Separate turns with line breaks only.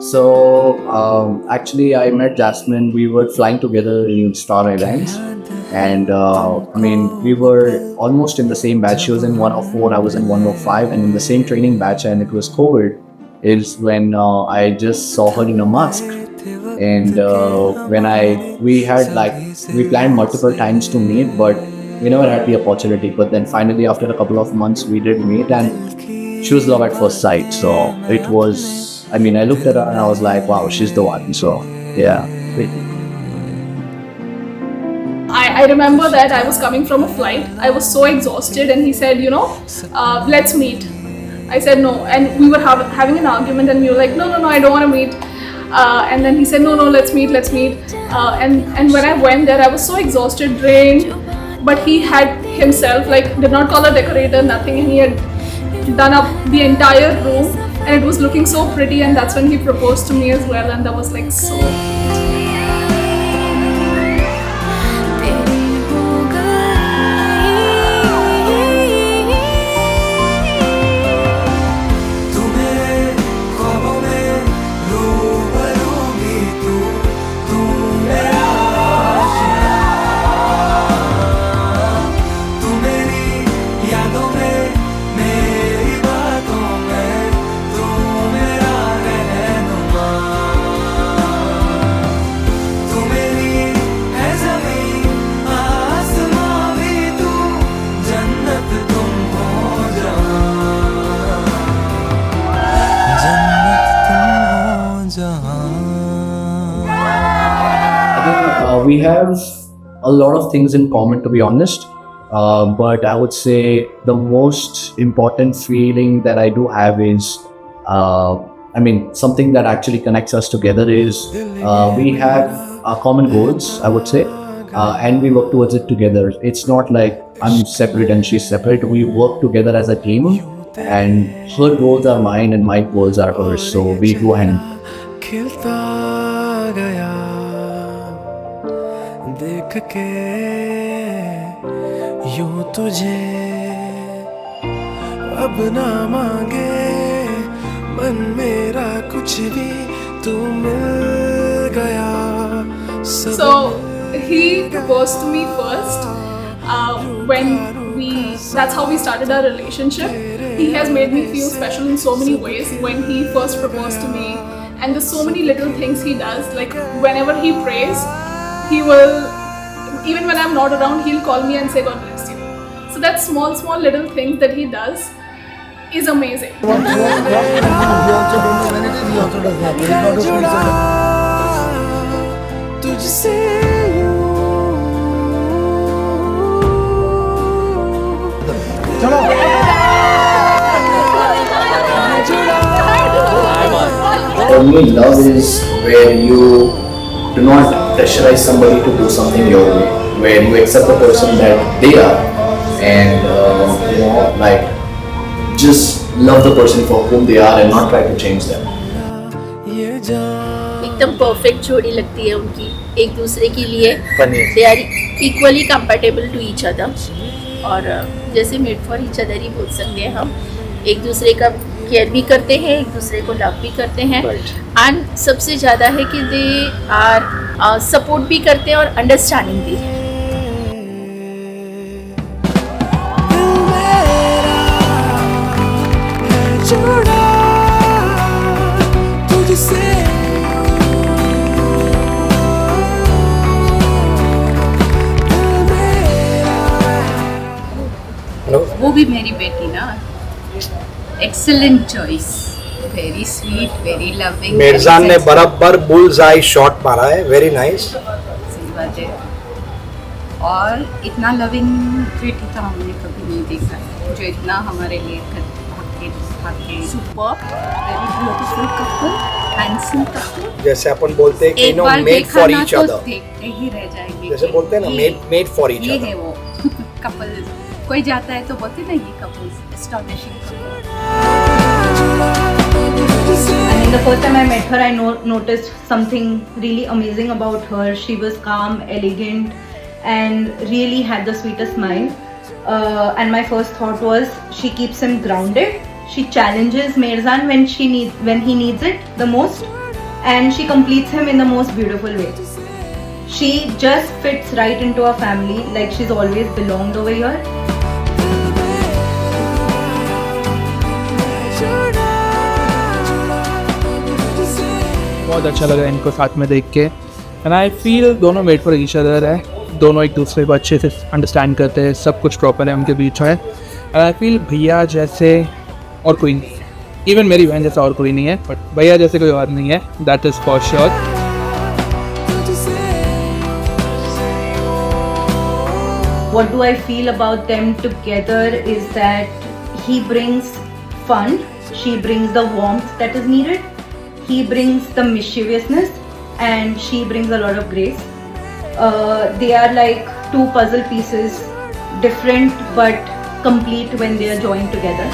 So actually, I met Jasmine. We were flying together in Star Airlines, and I mean, we were almost in the same batch. She was in 104, I was in 105, and in the same training batch. And it was COVID. Is when I just saw her in a mask, and when I we planned multiple times to meet, but we never had the opportunity. But then finally, after a couple of months, we did meet, and she was love at first sight. So it was, I mean, I looked at her and I was like, wow, she's the one. So yeah.
I remember that I was coming from a flight. I was so exhausted, and he said, let's meet. I said no, and we were having an argument, and we were like, no, I don't want to meet. And then he said, no, let's meet. And when I went there, I was so exhausted, drained. But he had himself, did not call a decorator, nothing. And he had done up the entire room, and it was looking so pretty. And that's when he proposed to me as well, and that was like so.
We have a lot of things in common, to be honest. But I would say the most important feeling that I do have is, something that actually connects us together is we have common goals, I would say, and we work towards it together. It's not like I'm separate and she's separate. We work together as a team, and her goals are mine and my goals are hers. So we go hand.
खिलता गया देख के यूं तुझे अब ना मांगे मन मेरा कुछ भी तू मिल गया
So he proposed to me first that's how we started our relationship. He has made me feel special in so many ways when he first proposed to me, and there's so many little things he does. Like whenever he prays, he will, even when I'm not around, he'll call me and say God bless you. So that small little things that he does is amazing.
For me, love is where you do not pressurize somebody to do something your way, where you accept the person that they are, and just love the person for whom they are and not try to change them.
एकदम perfect जोड़ी लगती है उनकी एक दूसरे के लिए. They are equally compatible to each other, और जैसे मेड फॉर ईच अदर ही बोल सकते हैं हम. एक दूसरे का केयर भी करते हैं, एक दूसरे को लव भी करते हैं, एंड सबसे ज़्यादा है कि दे आर सपोर्ट भी करते हैं और अंडरस्टैंडिंग भी है.
वो भी मेरी बेटी ना. Excellent choice, very sweet, very loving.
Mirjan ने बराबर बुल्स आई शॉट मारा है. Very nice.
सही बात है. और इतना लविंग बेटी तो हमने कभी नहीं देखा है, जो इतना हमारे लिए भाग के super, very beautiful couple, handsome couple.
जैसे अपन बोलते हैं कि know made for each other,
देखते ही रह जाएंगे.
जैसे बोलते हैं ना मेड फॉर ईच
ये
अदर.
है वो कपल. कोई जाता है तो बोलते ना ये couples astonishing.
And the first time I met her, I noticed something really amazing about her. She was calm, elegant, and really had the sweetest smile. And my first thought was, she keeps him grounded. She challenges Mirzan when he needs it the most, and she completes him in the most beautiful way. She just fits right into our family, like she's always belonged over here.
बहुत अच्छा लगा इनको साथ में देख के and I feel दोनों made for each other है, दोनों एक दूसरे को अच्छे से अंडरस्टैंड करते हैं, सब कुछ प्रॉपर है उनके बीच है एंड आई फील भैया जैसे और कोई नहीं है, इवन मेरी बहन जैसा और कोई नहीं है, बट भैया जैसे कोई और नहीं है, that is for sure.
What do I feel about them together is that he brings fun, she brings the warmth that is needed, he brings the mischievousness, and she brings a lot of grace. They are like two puzzle pieces, different but complete when they are joined together.